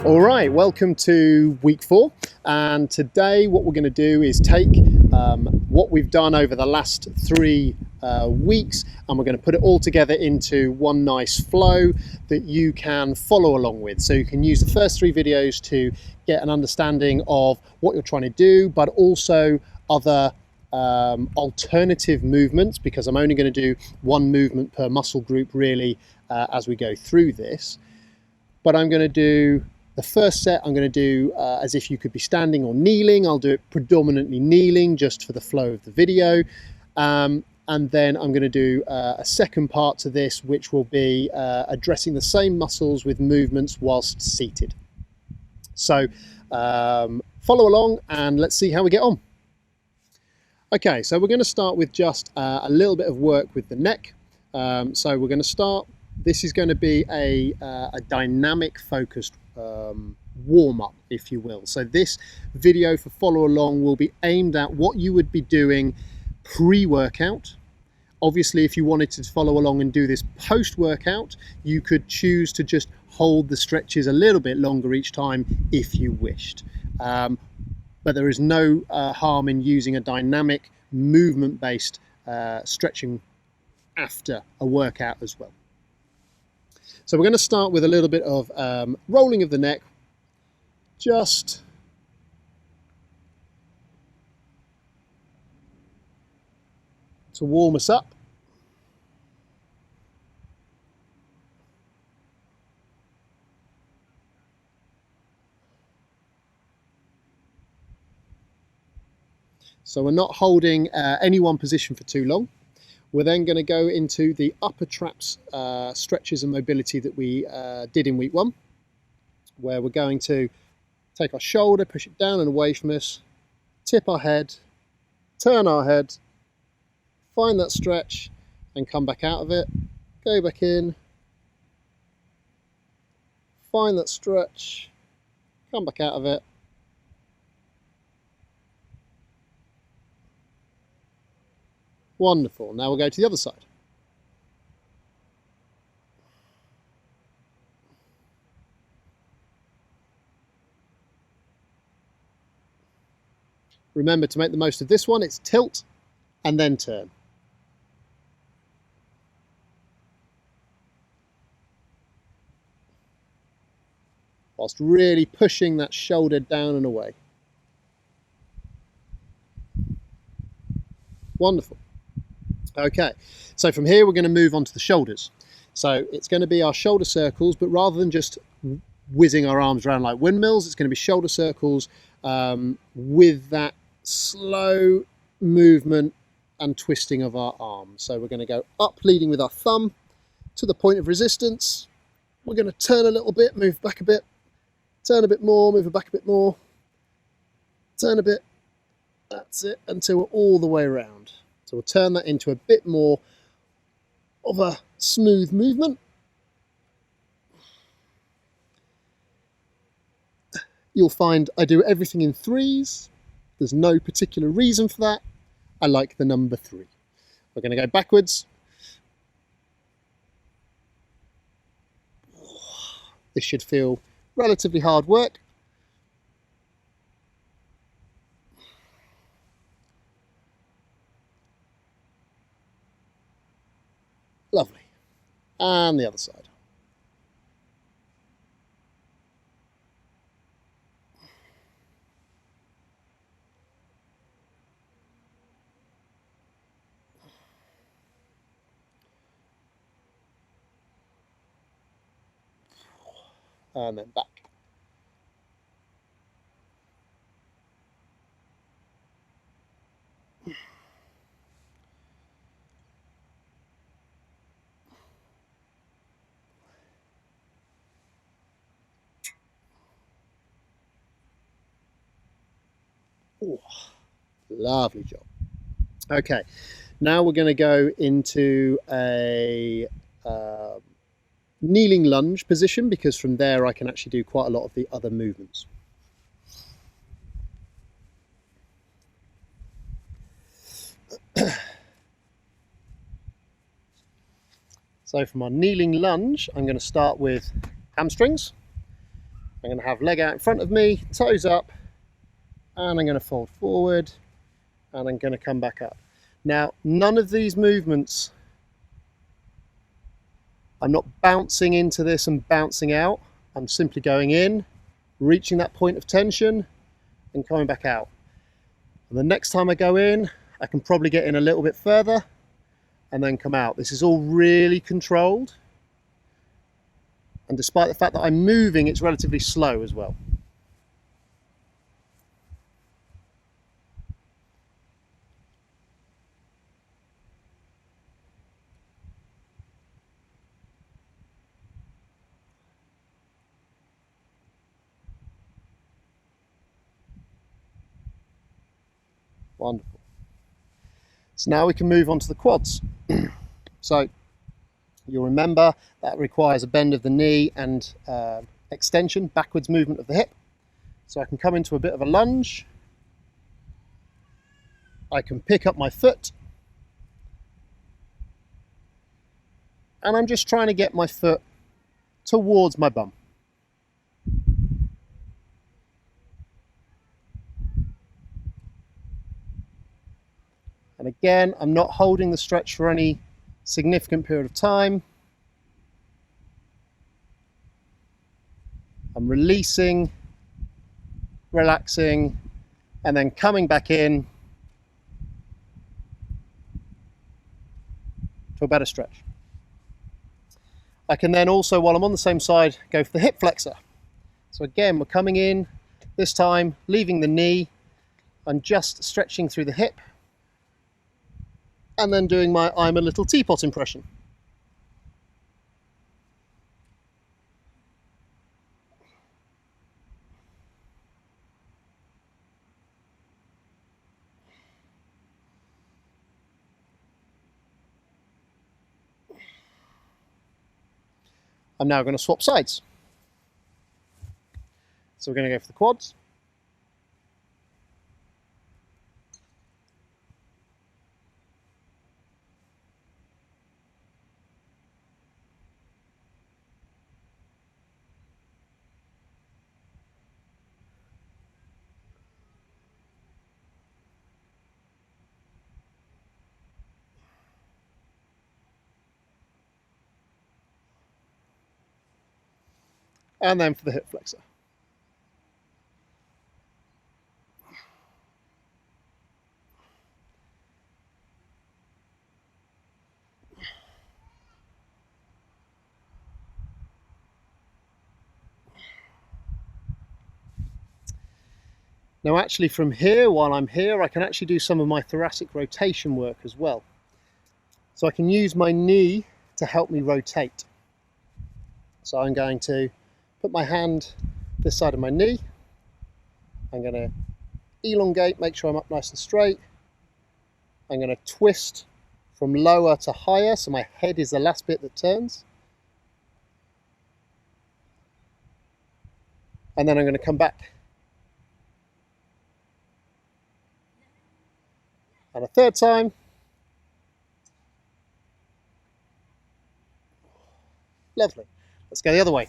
All right, welcome to week 4, and today what we're going to do is take what we've done over the last 3 weeks, and we're going to put it all together into one nice flow that you can follow along with. So you can use the first 3 videos to get an understanding of what you're trying to do, but also other alternative movements, because I'm only going to do one movement per muscle group really as we go through this. But I'm going to do the first set, I'm going to do as if you could be standing or kneeling. I'll do it predominantly kneeling just for the flow of the video. And then I'm going to do a second part to this, which will be addressing the same muscles with movements whilst seated. So follow along and let's see how we get on. Okay, so we're going to start with just a little bit of work with the neck. So we're going to start. This is going to be a dynamic focused warm-up, if you will. So this video for follow along will be aimed at what you would be doing pre-workout. Obviously, if you wanted to follow along and do this post-workout, you could choose to just hold the stretches a little bit longer each time if you wished. But there is no harm in using a dynamic movement-based stretching after a workout as well. So we're going to start with a little bit of rolling of the neck, just to warm us up. So we're not holding any one position for too long. We're then going to go into the upper traps stretches and mobility that we did in week 1, where we're going to take our shoulder, push it down and away from us, tip our head, turn our head, find that stretch and come back out of it, go back in, find that stretch, come back out of it. Wonderful. Now we'll go to the other side. Remember to make the most of this one, it's tilt and then turn. Whilst really pushing that shoulder down and away. Wonderful. Okay, so from here we're going to move on to the shoulders. So it's going to be our shoulder circles, but rather than just whizzing our arms around like windmills, it's going to be shoulder circles with that slow movement and twisting of our arms. So we're going to go up, leading with our thumb to the point of resistance. We're going to turn a little bit, move back a bit, turn a bit more, move it back a bit more, turn a bit. That's it, until we're all the way around. So we'll turn that into a bit more of a smooth movement. You'll find I do everything in 3s. There's no particular reason for that. I like the number 3. We're going to go backwards. This should feel relatively hard work. Lovely. And the other side. And then back. Ooh, lovely job. Okay, now we're going to go into a kneeling lunge position, because from there I can actually do quite a lot of the other movements. So from our kneeling lunge, I'm going to start with hamstrings. I'm going to have leg out in front of me, toes up, and I'm going to fold forward, and I'm going to come back up. Now, none of these movements, I'm not bouncing into this and bouncing out. I'm simply going in, reaching that point of tension, and coming back out. And the next time I go in, I can probably get in a little bit further and then come out. This is all really controlled. And despite the fact that I'm moving, it's relatively slow as well. Wonderful. So now we can move on to the quads. So you'll remember that requires a bend of the knee and extension, backwards movement of the hip. So I can come into a bit of a lunge. I can pick up my foot. And I'm just trying to get my foot towards my bum. And again, I'm not holding the stretch for any significant period of time. I'm releasing, relaxing, and then coming back in to a better stretch. I can then also, while I'm on the same side, go for the hip flexor. So again, we're coming in, this time leaving the knee. I'm just stretching through the hip and then doing my I'm a little teapot impression. I'm now going to swap sides. So we're going to go for the quads. And then for the hip flexor. Now actually from here, while I'm here, I can actually do some of my thoracic rotation work as well. So I can use my knee to help me rotate. So I'm going to put my hand this side of my knee. I'm going to elongate, make sure I'm up nice and straight. I'm going to twist from lower to higher, so my head is the last bit that turns. And then I'm going to come back. And a third time. Lovely. Let's go the other way.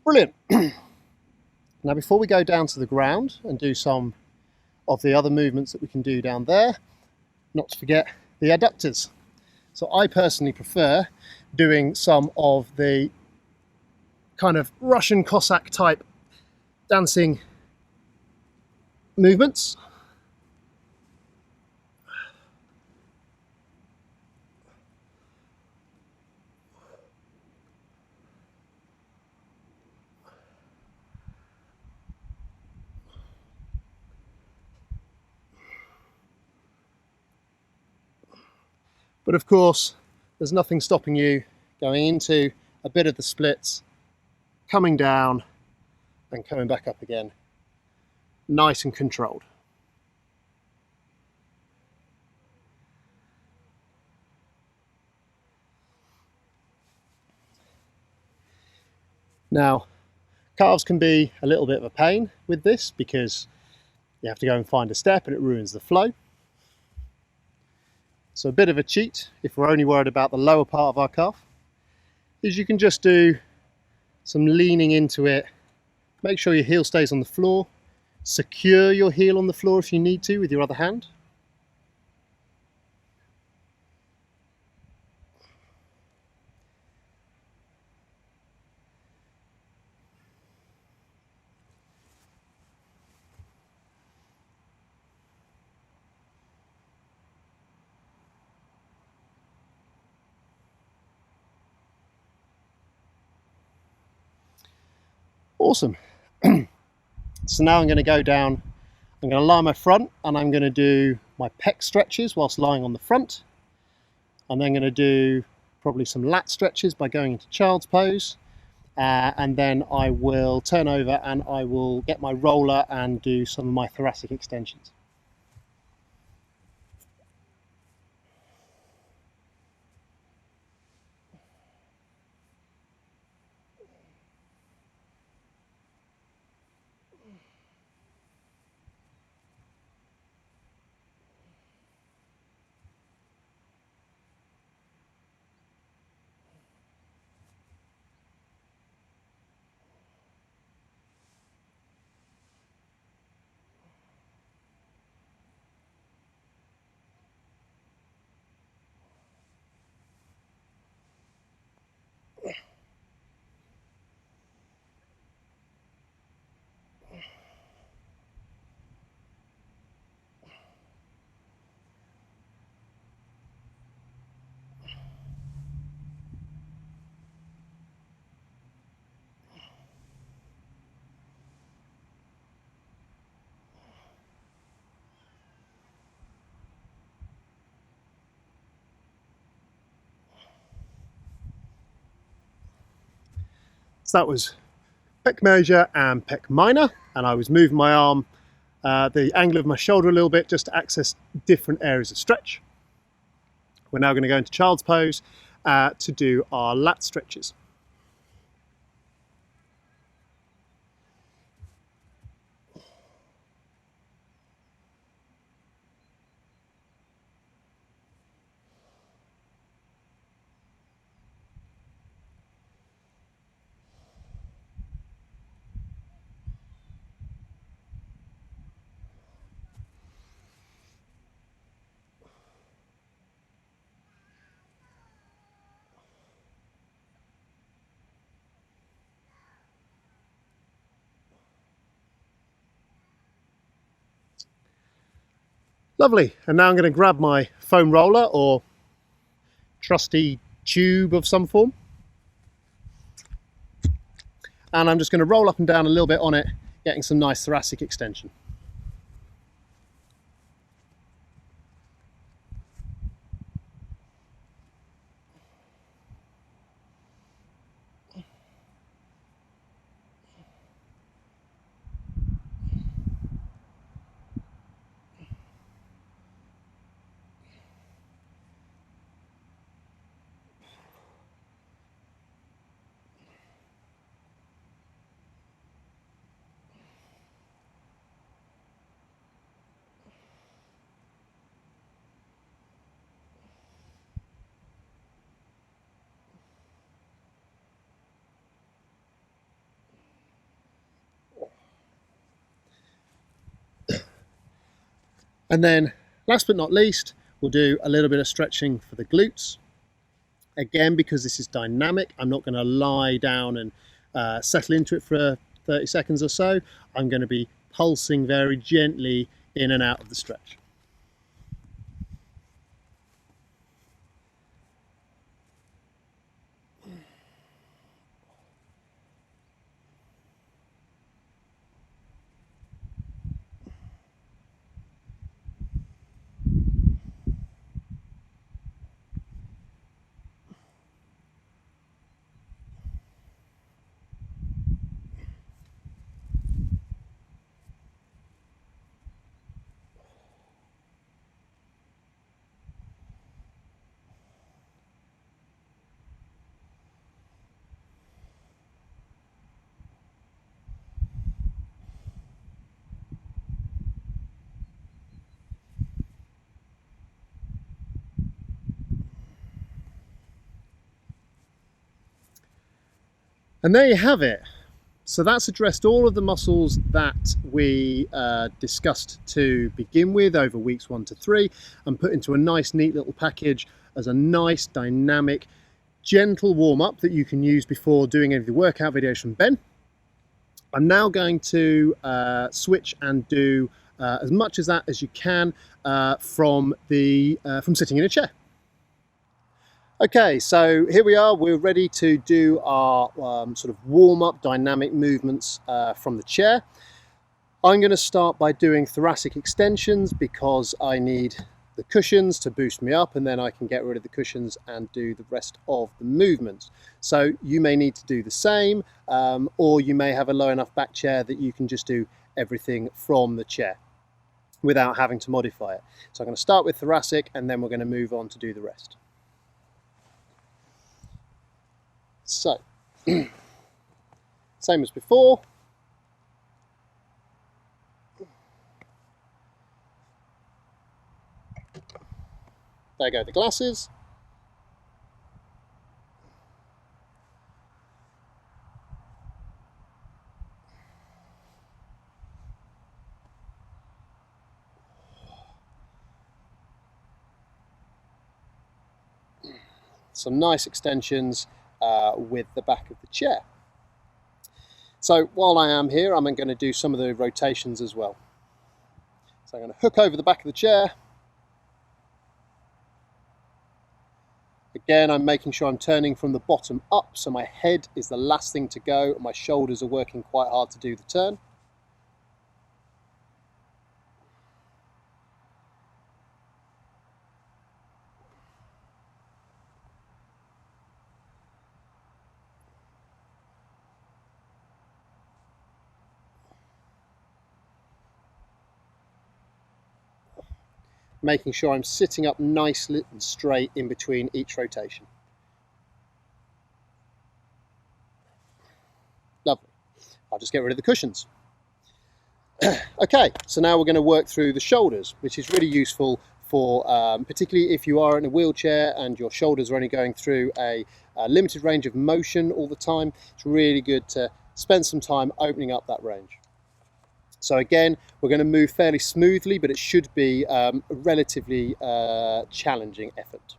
Brilliant. Now before we go down to the ground and do some of the other movements that we can do down there, not to forget the adductors. So I personally prefer doing some of the kind of Russian Cossack type dancing movements. But of course, there's nothing stopping you going into a bit of the splits, coming down and coming back up again. Nice and controlled. Now, calves can be a little bit of a pain with this because you have to go and find a step and it ruins the flow. So a bit of a cheat, if we're only worried about the lower part of our calf, is you can just do some leaning into it. Make sure your heel stays on the floor. Secure your heel on the floor if you need to with your other hand. Awesome. So now I'm going to go down, I'm going to lie my front and I'm going to do my pec stretches whilst lying on the front. I'm then going to do probably some lat stretches by going into child's pose. And then I will turn over and I will get my roller and do some of my thoracic extensions. So that was pec major and pec minor, and I was moving my arm, the angle of my shoulder a little bit just to access different areas of stretch. We're now going to go into child's pose to do our lat stretches. Lovely, and now I'm going to grab my foam roller or trusty tube of some form, and I'm just going to roll up and down a little bit on it, getting some nice thoracic extension. And then last but not least, we'll do a little bit of stretching for the glutes. Again, because this is dynamic, I'm not going to lie down and settle into it for 30 seconds or so. I'm going to be pulsing very gently in and out of the stretch. And there you have it. So that's addressed all of the muscles that we discussed to begin with over weeks 1 to 3 and put into a nice neat little package as a nice dynamic gentle warm-up that you can use before doing any of the workout videos from Ben. I'm now going to switch and do as much as that as you can from sitting in a chair. Okay, so here we are, we're ready to do our sort of warm-up dynamic movements from the chair. I'm going to start by doing thoracic extensions because I need the cushions to boost me up, and then I can get rid of the cushions and do the rest of the movements. So you may need to do the same, or you may have a low enough back chair that you can just do everything from the chair without having to modify it. So I'm going to start with thoracic and then we're going to move on to do the rest. So, same as before. There go the glasses. Some nice extensions with the back of the chair. So while I am here, I'm going to do some of the rotations as well. So I'm going to hook over the back of the chair. Again, I'm making sure I'm turning from the bottom up, so my head is the last thing to go, and my shoulders are working quite hard to do the turn. Making sure I'm sitting up nicely and straight in between each rotation. Lovely. I'll just get rid of the cushions. Okay, so now we're going to work through the shoulders, which is really useful for particularly if you are in a wheelchair and your shoulders are only going through a limited range of motion all the time. It's really good to spend some time opening up that range. So again, we're going to move fairly smoothly, but it should be a relatively challenging effort.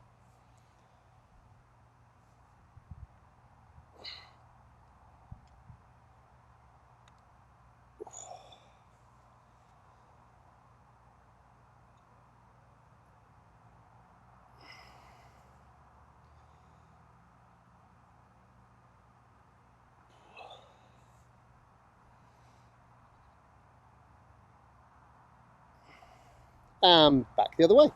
And back the other way.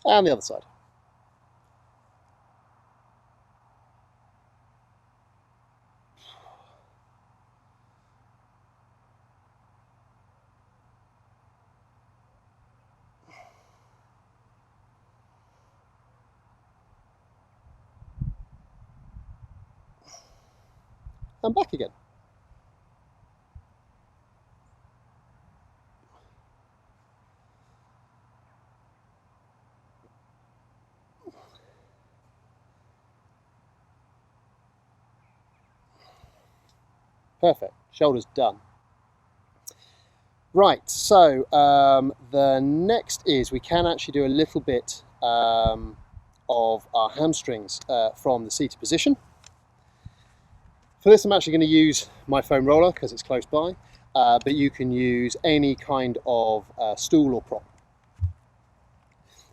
And the other side. And back again. Perfect, shoulders done. Right, so the next is we can actually do a little bit of our hamstrings from the seated position. For this I'm actually going to use my foam roller because it's close by, but you can use any kind of stool or prop.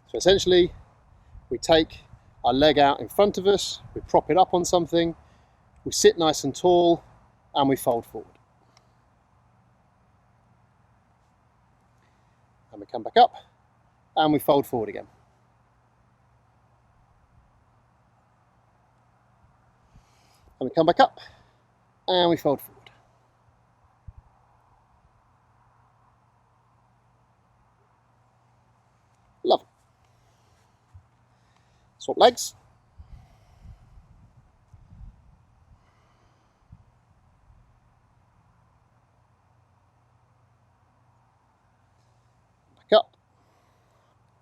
So essentially we take our leg out in front of us, we prop it up on something, we sit nice and tall, and we fold forward. And we come back up, and we fold forward again. And we come back up, and we fold forward. Lovely. Swap legs.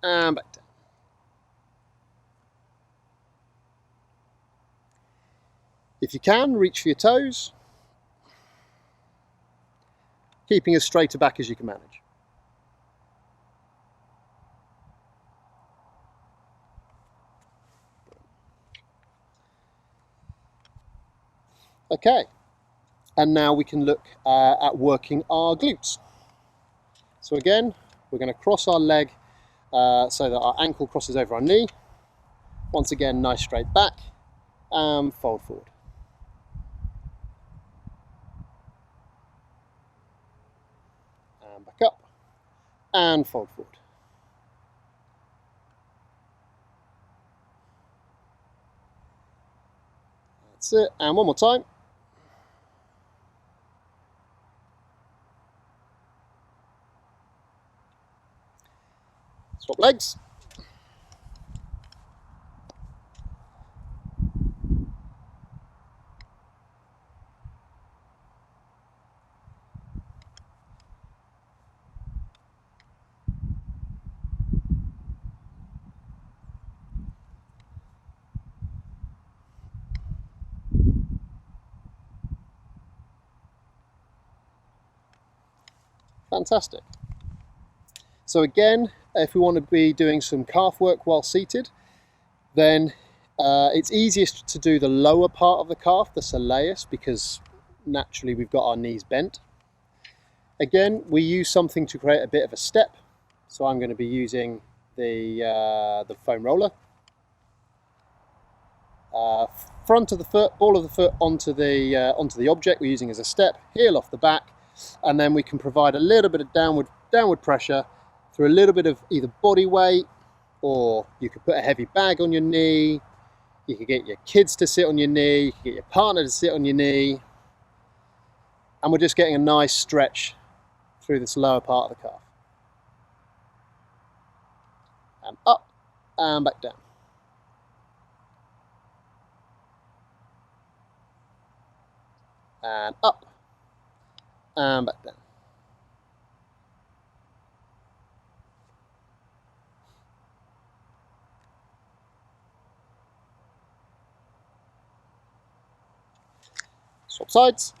and back down. If you can, reach for your toes, keeping as straight a back as you can manage. Okay, and now we can look at working our glutes. So again, we're going to cross our leg so that our ankle crosses over our knee. Once again, nice straight back, and fold forward. And back up, and fold forward. That's it, and one more time. Swap legs. Fantastic. So again, if we want to be doing some calf work while seated, then it's easiest to do the lower part of the calf, the soleus, because naturally we've got our knees bent. Again, we use something to create a bit of a step. So I'm going to be using the foam roller. Front of the foot, ball of the foot onto the object we're using as a step, heel off the back, and then we can provide a little bit of downward pressure through a little bit of either body weight, or you could put a heavy bag on your knee, you could get your kids to sit on your knee, you could get your partner to sit on your knee, and we're just getting a nice stretch through this lower part of the calf. And up and back down. And up and back down. Swap sides.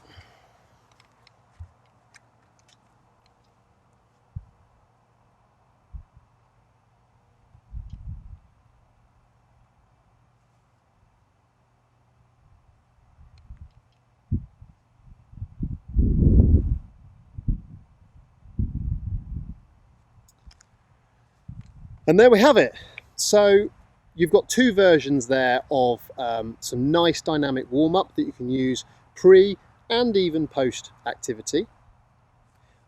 And there we have it. So you've got two versions there of some nice dynamic warm-up that you can use pre and even post activity.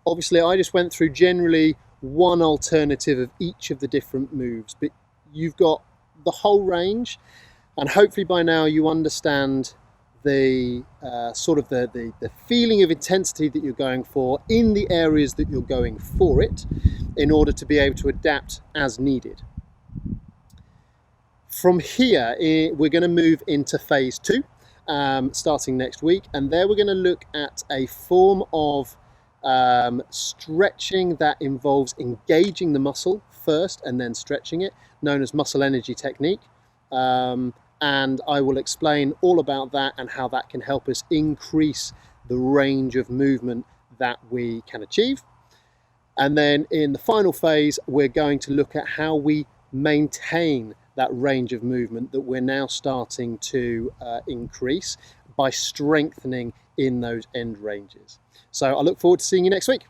Obviously, I just went through generally one alternative of each of the different moves, but you've got the whole range, and hopefully by now you understand the sort of the feeling of intensity that you're going for in the areas that you're going for it, in order to be able to adapt as needed. From here, we're going to move into phase 2, starting next week, and there we're going to look at a form of stretching that involves engaging the muscle first and then stretching it, known as muscle energy technique. And I will explain all about that and how that can help us increase the range of movement that we can achieve. And then in the final phase, we're going to look at how we maintain that range of movement that we're now starting to increase by strengthening in those end ranges. So I look forward to seeing you next week.